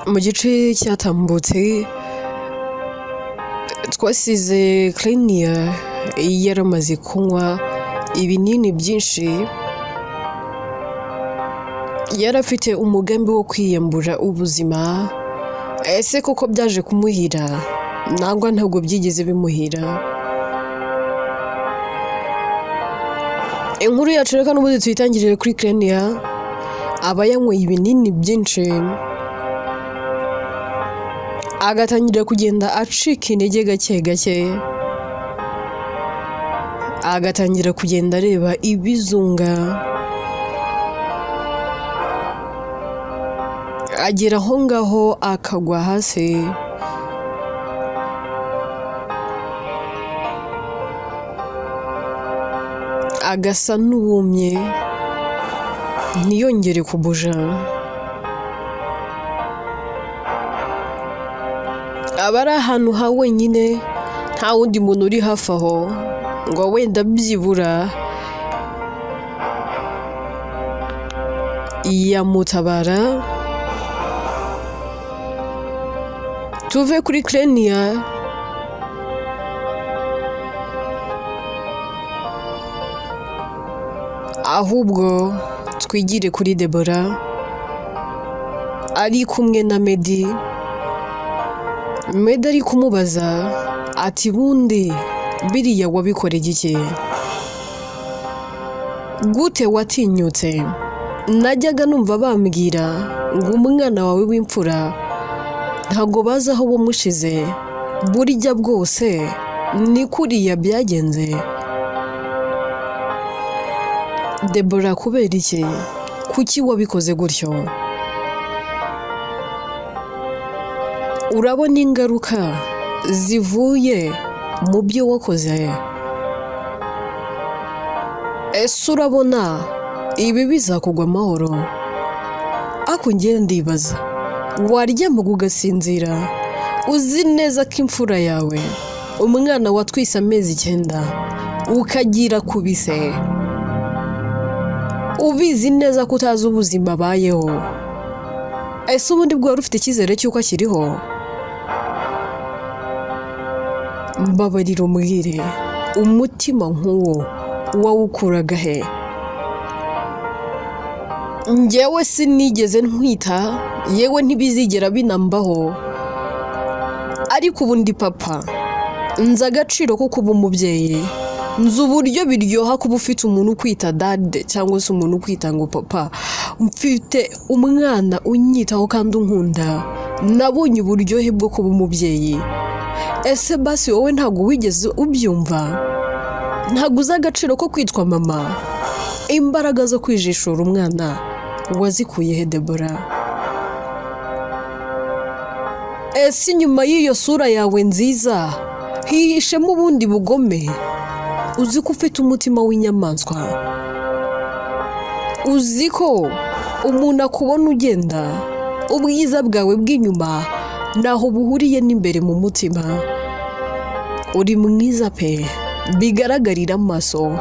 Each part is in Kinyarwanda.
mu gice cyatambutse twasize Klenia yaramaze kunywa ibinini byinshi, yarafite umugambi wo kwiyambura ubuzima. Ese koko byaje kumuhira? Ntabwo byigeze bimuhira. Inkuru yacu reka n'ubundi tuyitangirire kuri Klenia. Aba yanyweye ibinini byinshi, agatangira kugenda acika intege gake gake, agatangira kugenda areba ibizunga, agera aho ngaho akagwa hasi. Agasa n'uwumye, ntiyongere kubuja. Aba ari ahantu ha wenyine, nta wundi muntu uri hafi aho ngo wenda byibura yamutabara. Tuve kuri Klenia ahubwo twigire kuri Deborah ari kumwe na Meddy. Meddy ari kumubaza ati bundi biriya wabikoreye iki? Gute watinyutse? Najyaga numva bambwira ngo umwana wawe w'imfura ntago bazi aho wamushize, burya bwose ni kuriya byagenze. Deborah, kubera iki? Kuki wabikoze gutyo? Urabona ingaruka zivuye mu byo wakoze? Ese urabona ibi bizakugwa amahoro? Ako njye ndibaza, waryama ugasinzira uzi neza ko imfura yawe, umwana watwise amezi 9, ukagira kubise, ubizi neza ko utazi ubuzima abayeho? Ese ubundi bwo wari ufite icyizere cy'uko akiriho? Mbabarira umbwire, umutima nk'uwo wawukuraga he? Njyewe sinigeze ntwita, yewe ntibizigera binambaho, ariko ubu ndi papa, nzi agaciro ko kuba umubyeyi, nzi uburyo biryoha kuba ufite umuntu ukwita dad cyangwa se umuntu ukwita ngo papa. Mfite umwana unyitaho kandi unkunda, nabonye uburyohe bwo kuba umubyeyi. Ese basi wowe ntabwo wigeze ubyumva? Ntabwo uzi agaciro ko kwitwa mama? Imbaraga zo kwijishura umwana wazikuye he Deborah? Ese inyuma y'iyo sura yawe nziza hihishemo ubundi bugome? Uzi ko ufite umutima w'inyamaswa? Uzi ko umuntu akubona ugenda, ubwiza bwawe bw'inyuma naho buhuriye n'imbere mu mutima? Uri mwiza pe, bigaragarira amaso.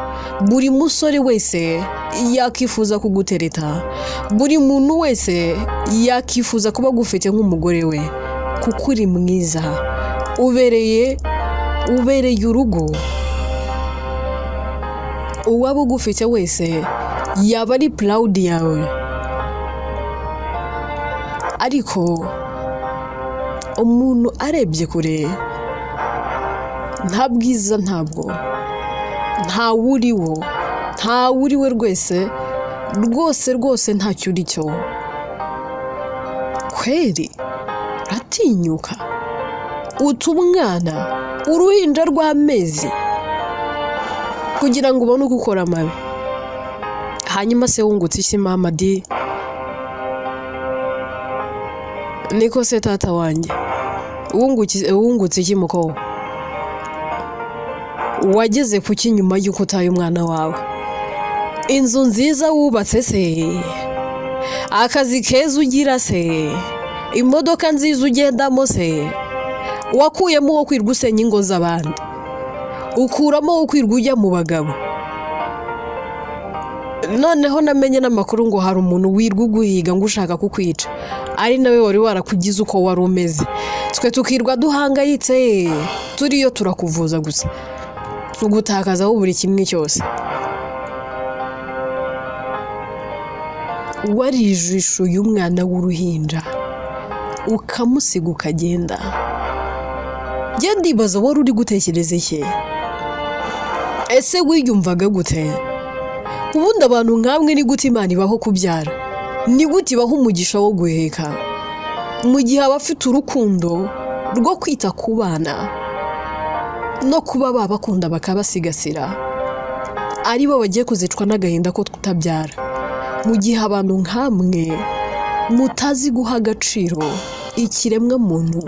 Buri musore wese yakifuza kugutereta, buri muntu wese yakifuza kuba gufite nk'umugore we, kuko uri mwiza, ubereye urugo. Uwaba ugufite wese yaba ari proud yawe. Ariko umuntu arebye kure, nta bwiza, ntabwo nta wuriwo, nta wuriwe rwose ntacyo uri cyo. Kweri atinyuka utumwana uruhinja rw'amezi kugira ngo ubone uko ukora amabi? Hanyuma se wungutse iki mama di? Niko se tata wanjye, wungutse iki muko? Wageze ku kinyuma y'uko utaye umwana wawe? Inzu nziza wubatse se? Akazi keza ugira se? Imodoka nziza ugendamo se? Wakuyemo wo kwirwa usenya ingo z'abandi, ukuramo wo kwirwa ujya mu bagabo? noneho namenye n'amakuru ngo hari umuntu wirwa uguhiga ngo ushaka kukwica, ari nawe wari warakugize uko wari umeze. Twe tukirwa duhangayitse turiyo turakuvuza gusa, tugutakazaho buri kimwe cyose. Warijishuye umwana w'uruhinja ukamusiga ukagenda. Njye ndibaza wari uri gutekereza iki? Ese wiyumvaga gute? Ubundi abantu nkamwe ni gute Imana ibaho kubyara? Ni gute ibaho umugisha wo guheka mu gihe abafite urukundo rwo kwita ku bana no kuba babakunda bakabasigasira ari bo bagiye kuzicwa n'agahinda ko kutabyara, mu gihe abantu nkamwe mutazi guha agaciro ikiremwa muntu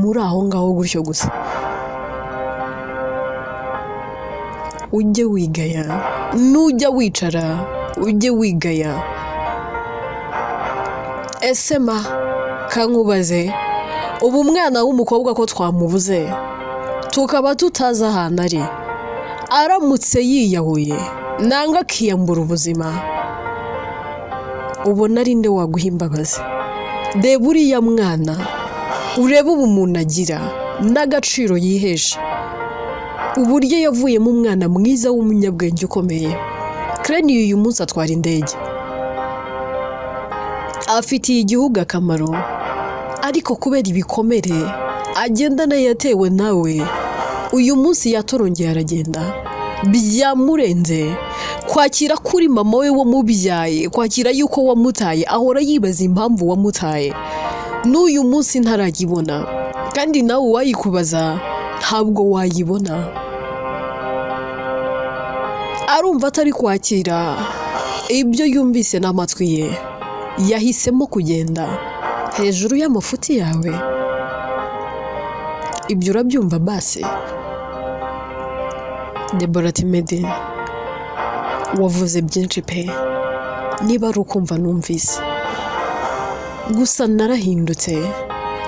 muri aho ngaho gutyo gusa. Ujye wigaya, nujya wicara ujye wigaya. Ese ma kankubaze, ubu umwana w'umukobwa ko twamubuze tukaba tutazi ahantu ari, aramutse yiyahuye nanga akiyambura ubuzima, ubona ari nde waguha imbabazi? Reba uriya mwana, urebe ubumuntu agira n'agaciro yihesha, uburyo yavuyemo umwana mwiza w'umunyabwenge ukomeye. Kreni uyu munsi atwara indege, afitiye igihugu akamaro, ariko kubera ibikomere agendana yatewe nawe, uyu munsi yatorongeye aragenda. Byamurenze kwakira kuri mama we wamubyaye, kwakira yuko wamutaye, ahora yibaza impamvu wamutaye. N'uyu munsi ntaragibona, kandi nawe wayikubaza ntabwo wayibona. Arumva atari kwakira ibyo yumvise n'amatwi ye, yahisemo kugenda hejuru y'amafuti yawe. Ibyo urabyumva basi? Deborah Timedi, wavuze byinshi pe, niba ari ukumva numvise, gusa narahindutse.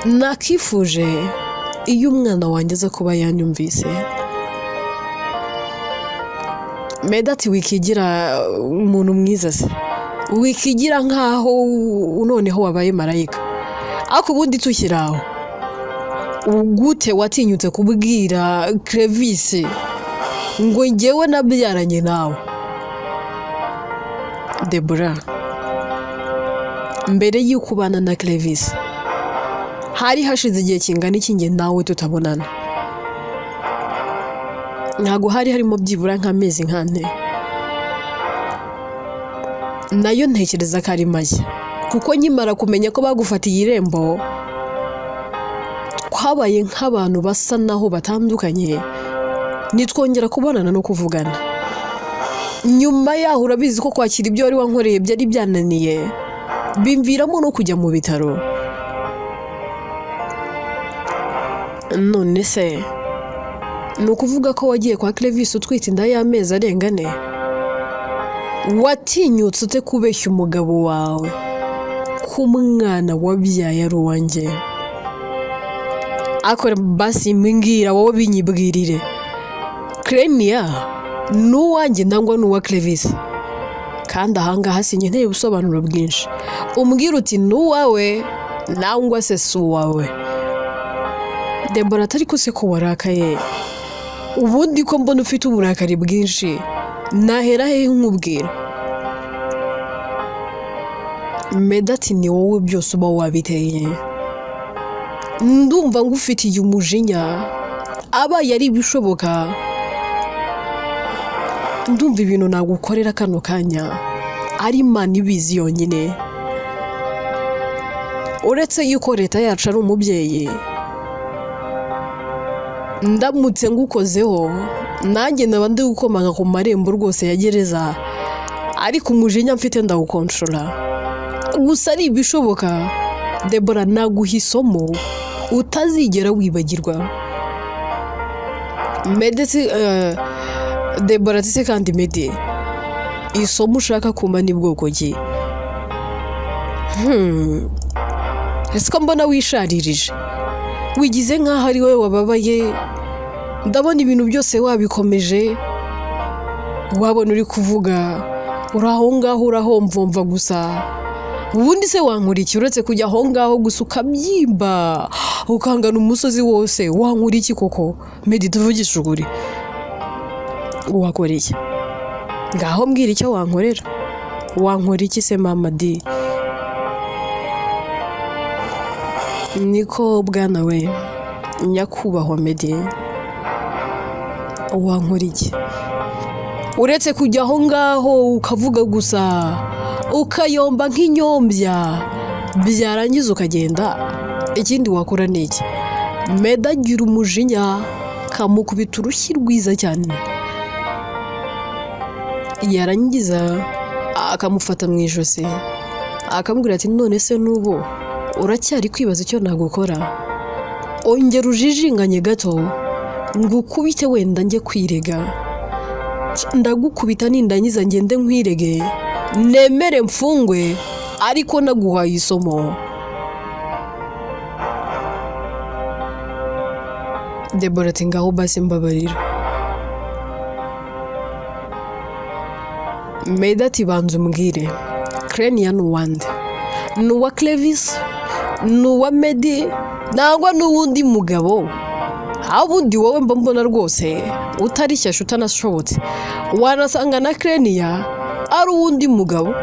Nakifuje iyo umwana wanjye aza kuba yanyumvise. Medati wikigira umuntu mwiza se, wikigira nkaho noneho wabaye marayika. Ako ubundi tukiraho, gute watinyutse kubwira Clevis ngo njyewe nabyaranye nawe? Deborah, mbere y'uko ubana na Clevis hari hashize igihe kingana iki njye nawe tutabonana? Ntago hari harimo byibura nk'amezi nk'ane. Nayo ntekereza ko ari make, kuko nkimara kumenya ko bagufatiye irembo twabaye nk'abantu basa naho batandukanye, nitwongera kubonana no kuvugana. Nyuma yaho urabizi ko kwakira ibyo wari wankoreye byari byananiye, bimviramo no kujya mu bitaro. None se ni ukuvuga ko wagiye kwa Clevis utwite inda y'amezi arenga 4? Watinyutse ute kubeshya umugabo wawe ku mwana wabyaye ari uwanjye? Akora basi mbwira wowe binyibwirire, Krenia n'uwanjye nangwa n'uwa Clevis? Kandi ahangaha sinyenteye ubusobanuro bwinshi. Umbwira uti n'uwawe nangwa se si uwawe. Deborah, atari ko se ko warakaye? Ubundi ko mbona ufite uburakari bwinshi, nahera hehe nkubwira? Medati, ni wowe byose uba wabiteye. Ndumva ngufitiye umujinya, aba yari bishoboka. Ndumva ibintu nagukorera kano kanya ari Imana ibizi yonyine. Uretse yuko leta yacu ari umubyeyi, ndamutse ngukozeho nanjye naba ndi gukomanga ku marembo rwose ya gereza, ariko umujinya mfite ndawukontrola. Gusa ari ibishoboka, Deborah, naguha isomo utazigera wibagirwa. Medeti, Deborah, tise kandi Medi, isomo ushaka kumva ni bwoko ki? Ese ko mbona wisharirije, wigize nk'aho ari wowe wababaye. Ndabona ibintu byose wabikomeje, wabona uri kuvuga uraho ngaho urahomvomva gusa. Ubundi se wankuriki uretse kujya aho ngaho gusa ukabyimba ukangana umusozi wose, wankuriki koko? Medi tuvugisha ukuri, wakoreye ngaho mbwira icyo wankorera. Wankoriki se mama di? Niko bwana we nyakubahwa Medi, wankoriki uretse kujya aho ngaho ukavuga gusa ukayomba nk'inyombya byarangiza ukagenda? Ikindi wakora ni iki? Medi agira umujinya kamukubita urushyi rwiza cyane, yarangiza akamufata mu ijosi akamubwira ati none se n'ubu uracyari kwibaza icyo nagukora? Ongera ujijinganye gato ngukubite wenda njye kwirega. Ndagukubita nindangiza ngende nkwirege nemere mfungwe ariko naguhaye isomo. Debora ati ngaho basi mbabarira. Medi ati banza umbwire Krenia n'uwande? N'uwa Clevis? N'uwa Medi? Nangwa n'uwundi mugabo? Abundi wowe mbona rwose utarishyashya utanashobotse wanasanga na Krenia ari uwundi mugabo,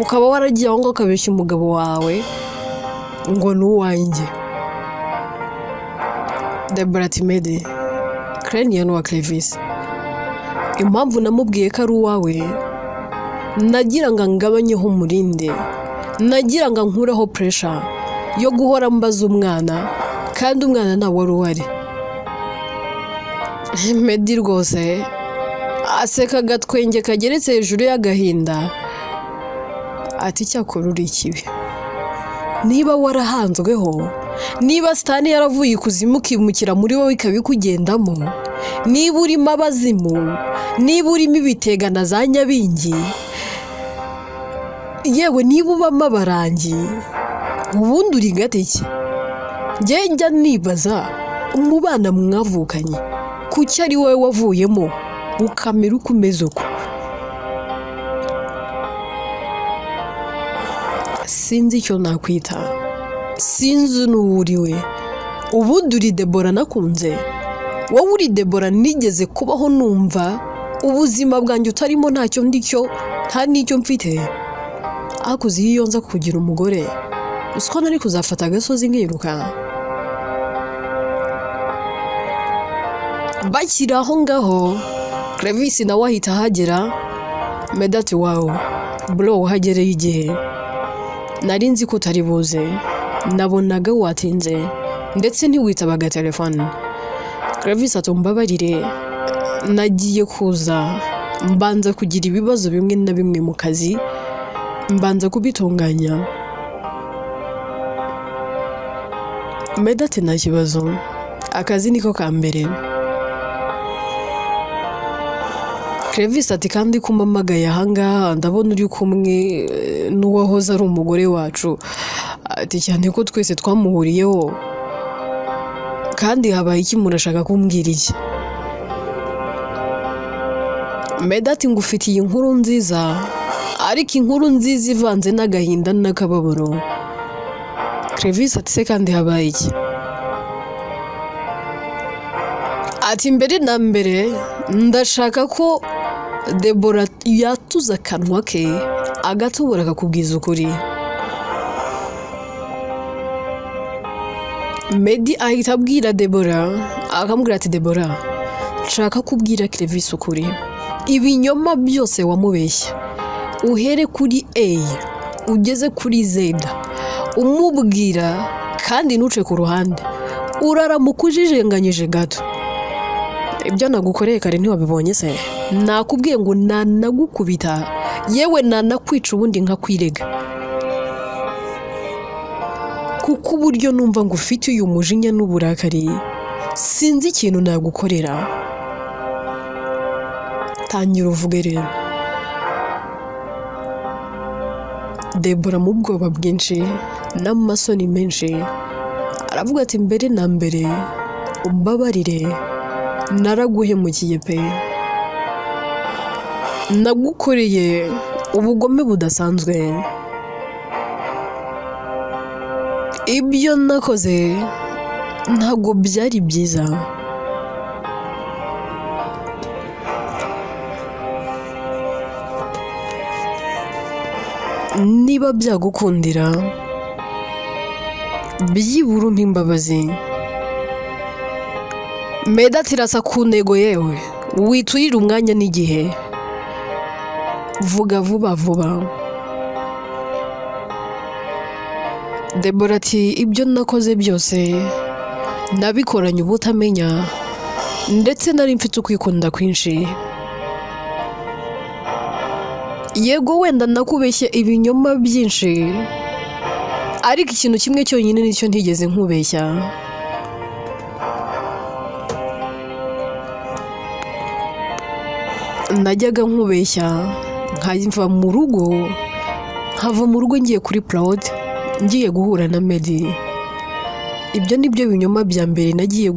ukaba waragiye aho ngo ukabeshya umugabo wawe ngo n'uwanjye. Debora ati Medi, Krenia n'uwa Clevis, impamvu namubwiye ko ari uwawe nagira ngo ngabanyeho umurinde, nagira ngo nkureho pressure yo guhora mbaza umwana kandi umwana ntawe wari uhari. Medi rwose aseka agatwenge kageretse hejuru y'agahinda ati cyakora uri ikibi. Niba warahanzweho, niba sitani yaravuye ikuzimu ukimukira muri wowe ikabikugendamo, niba urimo abazimu, niba urimo ibitega na za nyabingi, yewe niba ubamo abarangi, ubundi uri gateke. Njya nibaza mu bana mwavukanye kuki ari wowe wavuyemo ukamera uko umeze uko. Sinzi icyo nakwita, sinzi n'uwo uriwe. Ubundi uri Debora nakunze? Wowe uri Debora nigeze kubaho numva ubuzima bwanjye utarimo ntacyo ndicyo nta n'icyo mfite? Akuze iyo nza kugira umugore usiko nari kuzafata agasozi nkiruka. Bakiri aho ngaho Clevis nawe ahita ahagera. Medi ati wawu bro uhagereye igihe, nari nzi ko utari buze, nabonaga watinze ndetse ntiwitabaga telefone. Clevis ati mbabarire nagiye kuza mbanza kugira ibibazo bimwe na bimwe mu kazi, mbanza kubitunganya. Medi ati nta kibazo, akazi niko ka mbere. Clevis ati kandi kumamagaye ahangaha ndabona uri kumwe n'uwahoze ari umugore wacu, ati cyane ko twese twamuhuriyeho, kandi habaye iki murashaka kumbwira iki? Medi ati ngufitiye inkuru nziza, ariko inkuru nziza ivanze n'agahinda n'akababaro. Clevis ati se kandi habaye iki? Ati mbere na mbere ndashaka ko Debora yatuza akanwa ke agatubura akakubwiza ukuri. Medi ahita abwira Debora akamubwira ati Debora nshaka kubwira Clevis ukuri, ibinyoma byose wamubeshya uhere kuri A ugeze kuri Z umubwira kandi ntuce ku ruhande, uraramuka ujijenganyije gato. Ibyo nagukoreye kare ntiwabibonye se? Nakubwiye ngo nanagukubita yewe nanakwica ubundi nkakwirega, kuko uburyo numva ngo ufite uyu mujinya n'uburakari sinzi ikintu nagukorera. Tangira uvuge rero. Debora mu bwoba bwinshi n'amasoni menshi aravuga ati mbere na mbere umbabarire, naraguhemukiye pe. nagukoreye ubugome budasanzwe. Ibyo nakoze ntabwo byari byiza. Niba byagukundira byibura umpa imbabazi. Meda tirasa ku ntego yewe witurire umwanya n'igihe. Vuga vuba vuba. Debora ati ibyo nakoze byose nabikoranye ubutamenya ndetse nari mfite ukwikunda kwinshi. Yego wenda nakubeshye ibinyoma byinshi, ariko ikintu kimwe cyonyine nicyo ntigeze nkubeshya. Najyaga nkubeshya nkava mu rugo ngiye kuri Proud, ngiye guhura na Medi. Ibyo nibyo binyoma bya mbere nagiye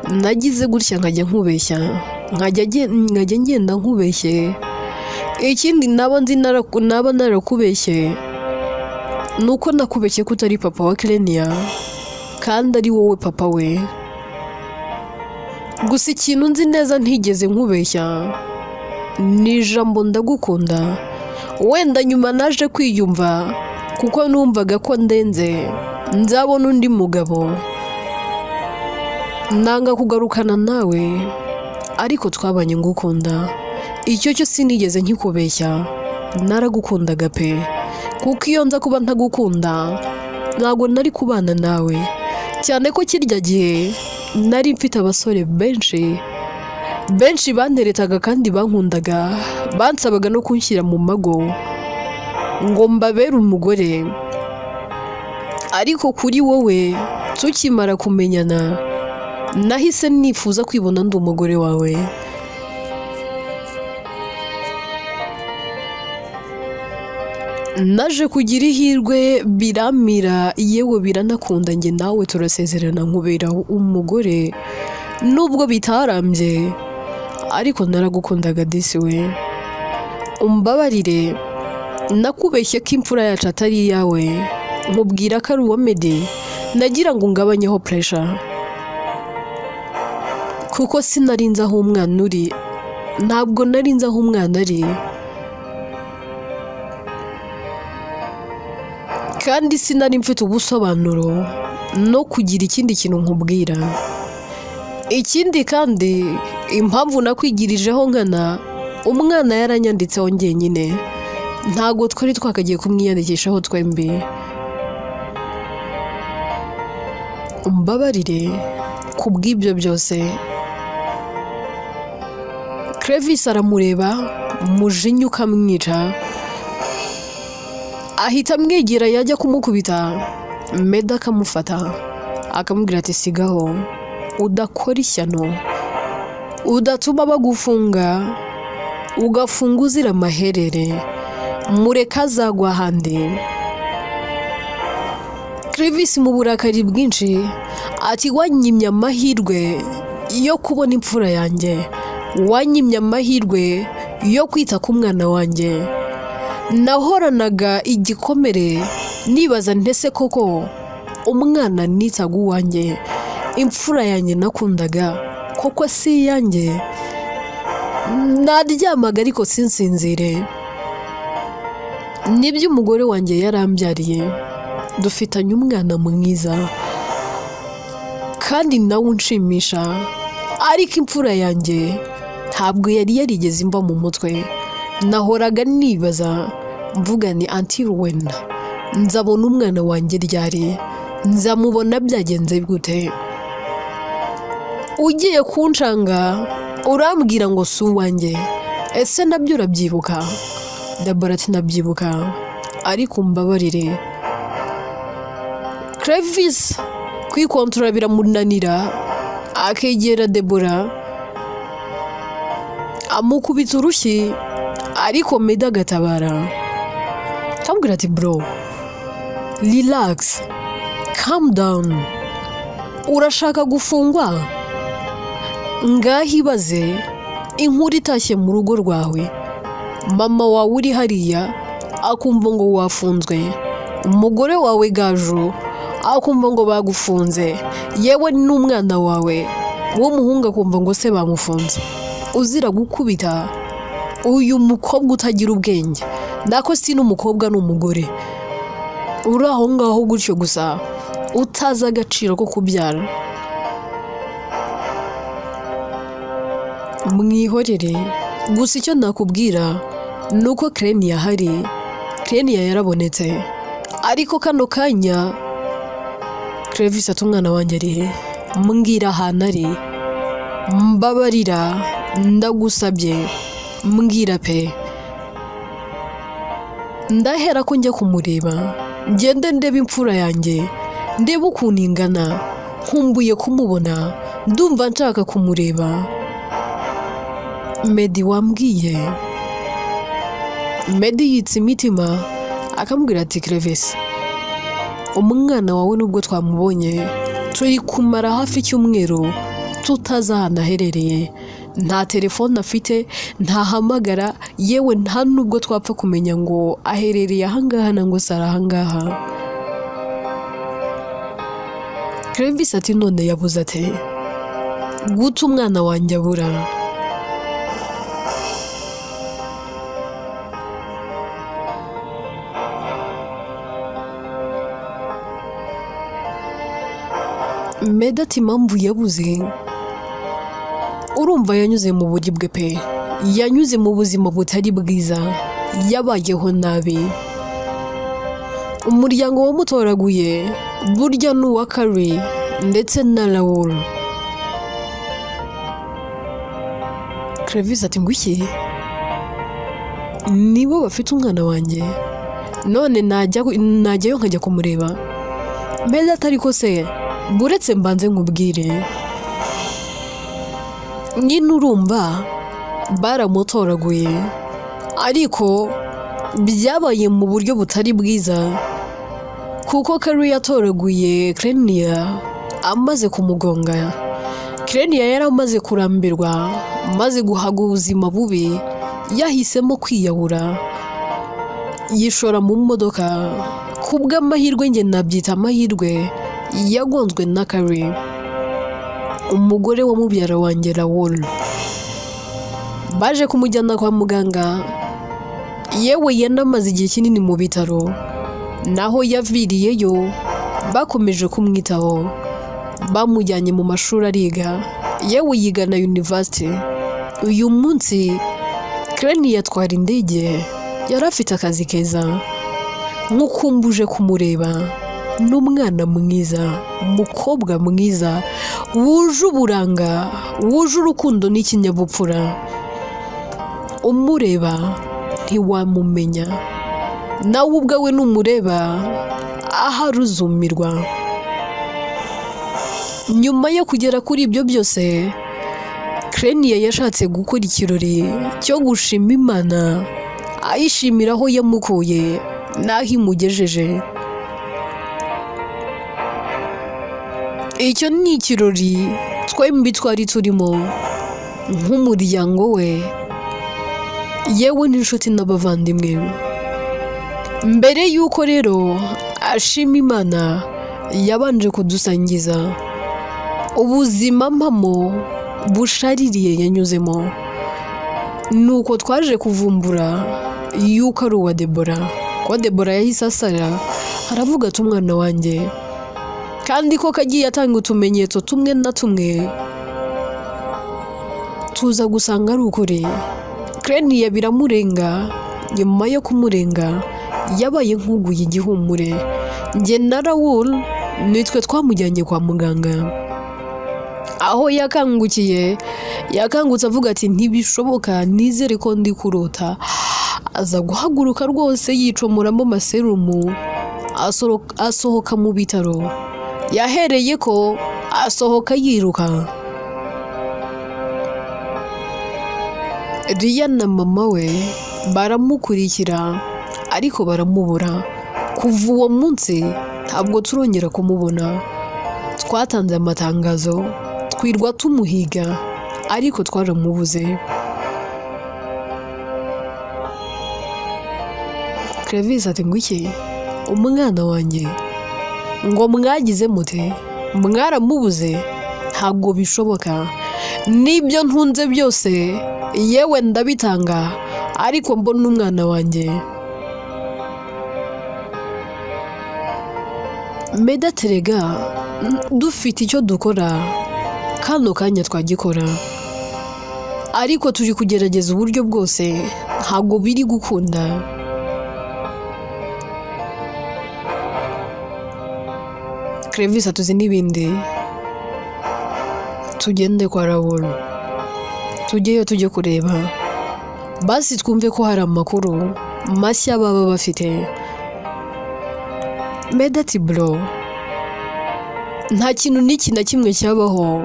nagize gutya nkajya nkubeshya, nkajya ngenda nkubeshye. Ikindi naba narakubeshye nuko nakubeshye ko utari papa wa Klenia kandi ari wowe papa we. Gusa ikintu nzi neza ntigeze nkubeshya ni ijambo ndagukunda. Wenda nyuma naje kwiyumva kuko numvaga ko ndenze nzabona undi mugabo nanga kugarukana nawe, ariko twabanye ngukunda. Icyo cyo sinigeze nkikubeshya, naragukundaga pe, kuko iyo nza kuba ntagukunda ntabwo nari kubana nawe. Cyane ko kirya gihe nari mfite abasore benshi banteretaga kandi bankundaga, bansabaga no kunshyira mu mago ngo mbabere umugore. Ariko kuri wowe tukimara kumenyana nahise nifuza kwibona ndi umugore wawe. Naje kugira ihirwe biramira, yewe biranakunda, njye nawe turasezerana nkubera umugore. Nubwo bitarambye ariko naragukundaga disi we. Umbabarire nakubeshye ko imfura yacu atari iyawe, nkubwira ko ari uwa Medi, nagira ngo ngabanyeho pressure, kuko sinarinze aho umwana uri. Ntabwo narinze aho umwana ari, kandi sinari mfite ubusobanuro no kugira ikindi kintu nkubwira. Ikindi kandi impamvu nakwigirijeho nkana, umwana yaranyanditseho njyenyine, ntabwo twari twakagiye kumwiyandikishaho twembi. Umbabarire kubw'ibyo byose. Crevis aramureba, umujinya ukamwica, ahita amwegera yajya kumukubita. Meda akamufata akamubwira ati sigaho, udakora ishyano, udatuma bagufunga ugafunga uzira amaherere, mureka azagwa ahandi. Crevis mu burakari bwinshi ati wanyimye amahirwe yo kubona imfura yanjye, wanyimye amahirwe yo kwita ku mwana wanjye. Nahoranaga igikomere nibaza ntese koko umwana nitaga uwanjye, imfura yanjye nakundaga koko si iyanjye. Naryamaga ariko sinsinzire. Nibyo umugore wanjye yarambyariye, dufitanye umwana mwiza kandi nawe unshimisha, ariko imfura yanjye ntabwo yari yarigeze imva mu mutwe. Nahoraga nibaza mvuga ni until when nzabona umwana wanjye ryari, nzamubona byagenze gute. Ugiye kunshanga urambwira ngo si uwanjye, ese nabyo urabyibuka? Debora ati nabyibuka, ariko umbabarire. Crevis kwikontorora biramunanira, akegera Debora amukubita urushyi, ariko Meda agatabara akamubwira ati bro relax, calm down, urashaka gufungwa? Ngaho ibaze inkuru itashye mu rugo rwawe, mama wawe uri hariya akumva ngo wafunzwe, umugore wawe Gaju akumva ngo bagufunze, yewe n'umwana wawe w'umuhungu akumva ngo se bamufunze, uzira gukubita uyu mukobwa utagira ubwenge. Ndako si n'umukobwa n'umugore uri aho ngaho gutyo gusa utazi agaciro ko kubyara. Mwihorere gusa icyo nakubwira nuko Krenia hari, Krenia yarabonetse, ariko kano kanya Crevis ati umwana wanjye ari he? Mbwira ahantu ari, mbabarira ndagusabye mbwira pe. Ndahera ko njya kumureba, ngende ndebe imfura yanjye, ndebe ukuntu ingana, nkumbuye kumubona, ndumva nshaka kumureba. Medi wambwiye. Medi yitse imitima akambwira ati Crevis, umwana wawe nubwo twamubonye turi kumara hafi icyumweru tutazi ahantu aherereye, nta telefone afite, ntahamagara, yewe nta nubwo twapfa kumenya ngo aherereye ahangaha nangwa se ari ahangaha. Crevis ati none yabuze ate? Guta umwana wanjye abura. Meda ati impamvu yabuze, urumva yanyuze mu buryo bwe pe, yanyuze mu buzima butari bwiza, yabayeho nabi. Umuryango wamutoraguye burya n'uwa Kari ndetse na Raoul. Crevis ati ngwiki nibo bafite umwana wanjye, none najyayo nkajya kumureba. Meda atari ko se buretse mbanze nkubwire, nyine urumva baramutoraguye, ariko byabaye mu buryo butari bwiza, kuko Kari yatoraguye Krenia amaze kumugonga. Krenia yari amaze kurambirwa, maze guhaga ubuzima bubi, yahisemo kwiyahura, yishora mu modoka. Kubw'amahirwe njye nabyita amahirwe, yagonzwe na Kari, umugore wa mubyara wanjye Raoul. Baje kumujyana kwa muganga, yewe yanamaze igihe kinini mu bitaro, naho yaviriyeyo bakomeje kumwitaho, bamujyanye mu mashuri ariga, yewe yiga na university. Uyu munsi Krenia yatwara indege, yari afite akazi keza, nkukumbuje kumureba. N'umwana mwiza, umukobwa mwiza, wuje uburanga, wuje urukundo n'ikinyabupfura. Umureba ntiwamumenya, nawe ubwawe numureba ahari uzumirwa. Nyuma yo kugera kuri ibyo byose, Krenia yashatse gukora ikirori cyo gushima Imana, ayishimira aho yamukuye n'aho imugejeje. Icyo ni ikirori twembi twari turimo nk'umuryango we, yewe n'inshuti n'abavandimwe. Mbere y'uko rero ashima Imana, yabanje kudusangiza ubuzima mpamo bushaririye yanyuzemo. Nuko twaje kuvumbura yuko ari uwa Debora. Kwa Debora yahise asara, aravuga ati umwana wanjye, kandi ko kagiye atanga utumenyetso tumwe na tumwe, tuza gusanga ari ukuri. Krenia biramurenga, nyuma yo kumurenga yabaye nk'uguye igihumure. Njye na Raoul nitwe twamujyanye kwa muganga. Aho yakangutse avuga ati ntibishoboka, nizere ko ndi kurota. Aza guhaguruka rwose yicomoramo amaserumu, asohoka mu bitaro. Yahereye ko asohoka yiruka. Ria na mama we baramukurikira, ariko baramubura. Kuva uwo munsi ntabwo turongera kumubona. Twatanze amatangazo, twirwa tumuhiga, ariko twaramubuze. Clevis ati ngo iki umwana wanjye ngo mwagize mute mwaramubuze ntabwo bishoboka nibyo ntunze byose yewe ndabitanga ariko mbona umwana wanjye. Meda terega dufite icyo dukora kano kanya twagikora ariko turi kugerageza uburyo bwose ntabwo biri gukunda. Clevis atuzi n'ibindi tugende kwa Raoul tujyeyo tujye kureba basi twumve ko hari amakuru mashya baba bafite. Meda ati bro nta kintu n'iki na kimwe cyabaho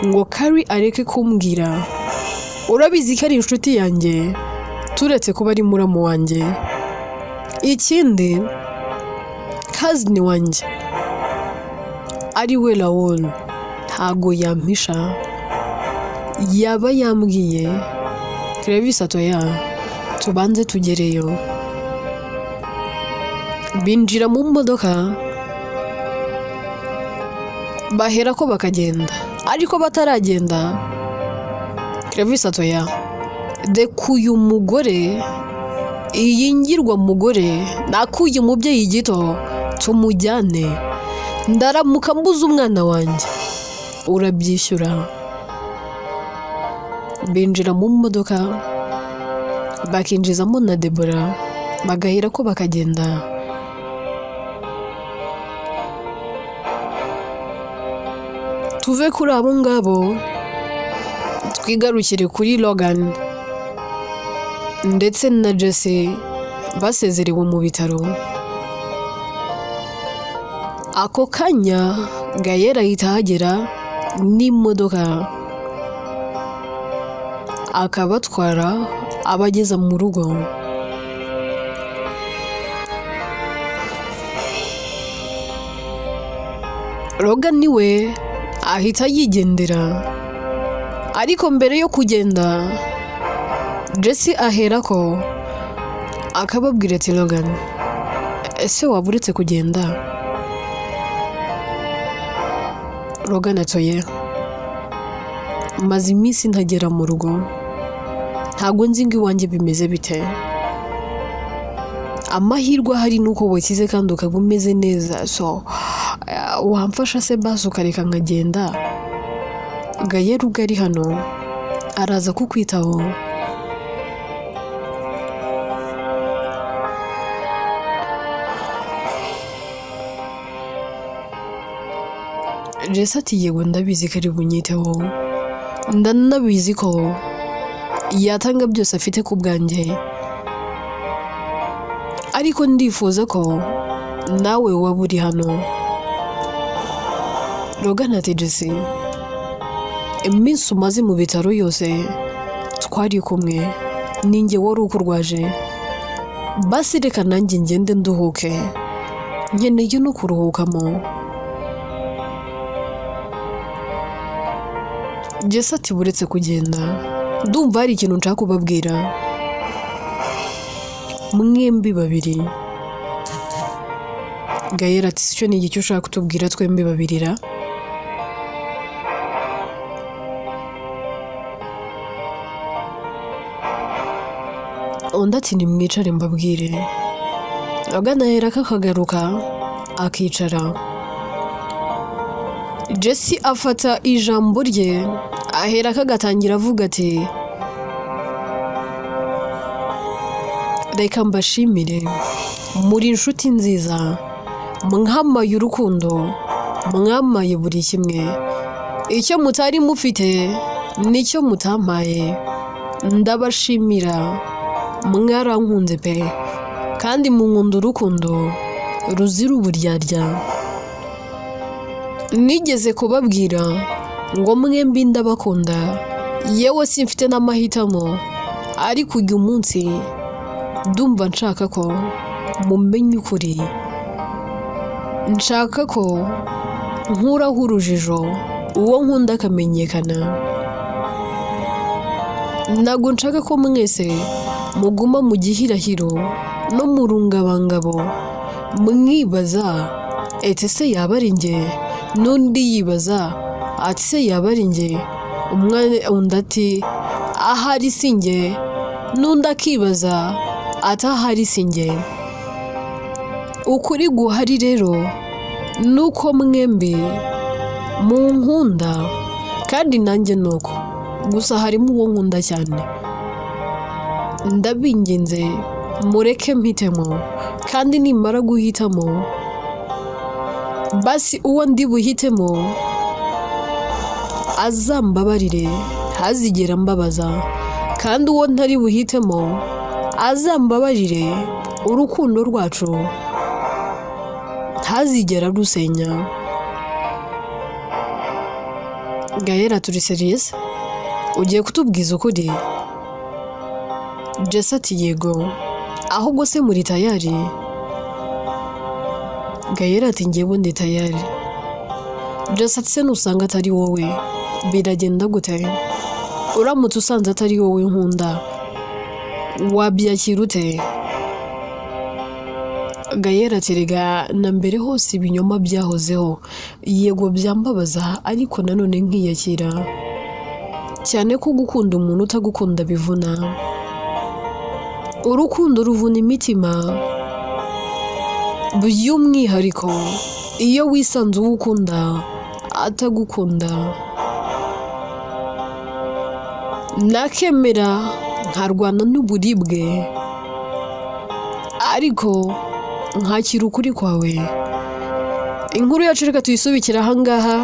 ngo Kari areke kumbwira urabizi ko ari inshuti yanjye turetse kuba ari muramu wanjye ikindi cousin wanjye ari we Raoul ntago yampisha yaba yambwiye. Clevis atoya tubanze tugereyo. Binjira mu modoka bahera ko bakagenda ariko bataragenda Clevis atoya dekuye umugore iyingirwa mugore nakuye umubyeyi gito tumujyane ndaramuka mbuze umwana wanjye urabyishyura. Binjira mu modoka bakinjizamo na Deborah bagahera ko bakagenda. Tuve kuri abo ngabo twigarukire kuri Logan ndetse na Jesse basezerewe mu bitaro. Ako kanya Gayera ahita ahagera n'imodoka akabatwara abageza mu rugo. Logan niwe ahita yigendera ariko mbere yo kugenda Jesse aherako akababwira ati Logan ese waba uretse kugenda? Logan atoye maze iminsi ntagera mu rugo ntabwo nzi ngo iwanjye bimeze bite. Amahirwe ahari nuko wakize kandi ukaba umeze neza so wamfasha se basi ukareka nkagenda. Gayera ubwo ari hano araza kukwitaho. Jesse ati yego ndabizi ko ari bunyiteho ndanabizi ko yatanga byose afite ku bwanjye ariko ndifuza ko nawe waba uri hano. Logan ati Jesse iminsi umaze mu bitaro yose twari kumwe ninjye wari ukurwaje basi reka nanjye ngende nduhuke nkeneye no kuruhukamo. Jesse ati buretse kugenda ndumva hari ikintu nshaka kubabwira mwembi babiri. Gayera ati sicyo ni icyo ushaka kutubwira twembi babirira? Undi ati nimwicare mbabwire. Logan ahera kakagaruka akicara. Jesse afata ijambo rye ahera kagatangira avuga ati reka mbashimire muri inshuti nziza mwamaye urukundo mwamaye buri kimwe icyo mutari mufite nicyo mutampaye ndabashimira mwarankunze pe kandi munkunda urukundo ruzira uburyarya. Nigeze kubabwira ngo mwembi ndabakunda yewe simfite n'amahitamo ariko uyu munsi ndumva nshaka ko mumenye ukuri nshaka ko nkuraho urujijo uwo nkunda akamenyekana ntabwo nshaka ko mwese muguma mu gihirahiro no mu rungabangabo mwibaza ati se yaba ari njye, n'undi yibaza ati se yaba ari njye, undi ati ahari si njye, n'undi akibaza ati ahari si njye. Ukuri guhari rero nuko mwembi munkunda kandi nanjye nuko, gusa harimo uwo nkunda cyane. Ndabinginze mureke mpitemo, kandi nimara guhitamo basi uwo ndi buhitemo azambabarire ntazigera mbabaza, kandi uwo ntari buhitemo azambabarire urukundo rwacu ntazigera rusenya. Gahera turi serious? Ugiye kutubwiza ukuri? Jesse ati yego, ahubwo se muri tayari? Gahera ati njyewe ndi tayari. Jesse ati se nusanga atari wowe biragenda gute? Uramutse usanze atari wowe nkunda wabyakira ute? Gahera ati rega na mbere hose ibinyoma byahozeho, yego byambabaza ariko nanone nkiyakira, cyane ko gukunda umuntu utagukunda bivuna. Urukundo ruvuna imitima, by'umwihariko iyo wisanze uwo ukunda atagukunda. Nakemera nkarwana n'uburibwe ariko nkakira ukuri kwawe. Inkuru yacu reka tuyisubikira ahangaha.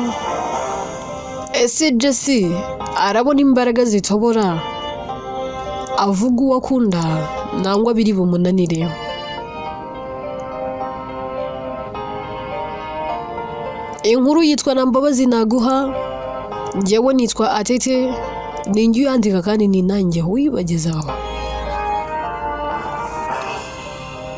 Ese Jesse arabona imbaraga zitobora avuga uwo akunda nangwa biri bumunanire? Inkuru yitwa Mbabazi Naguha, njyewe nitwa Atete, ninjye uyandika kandi ni nanjye wibagezaho.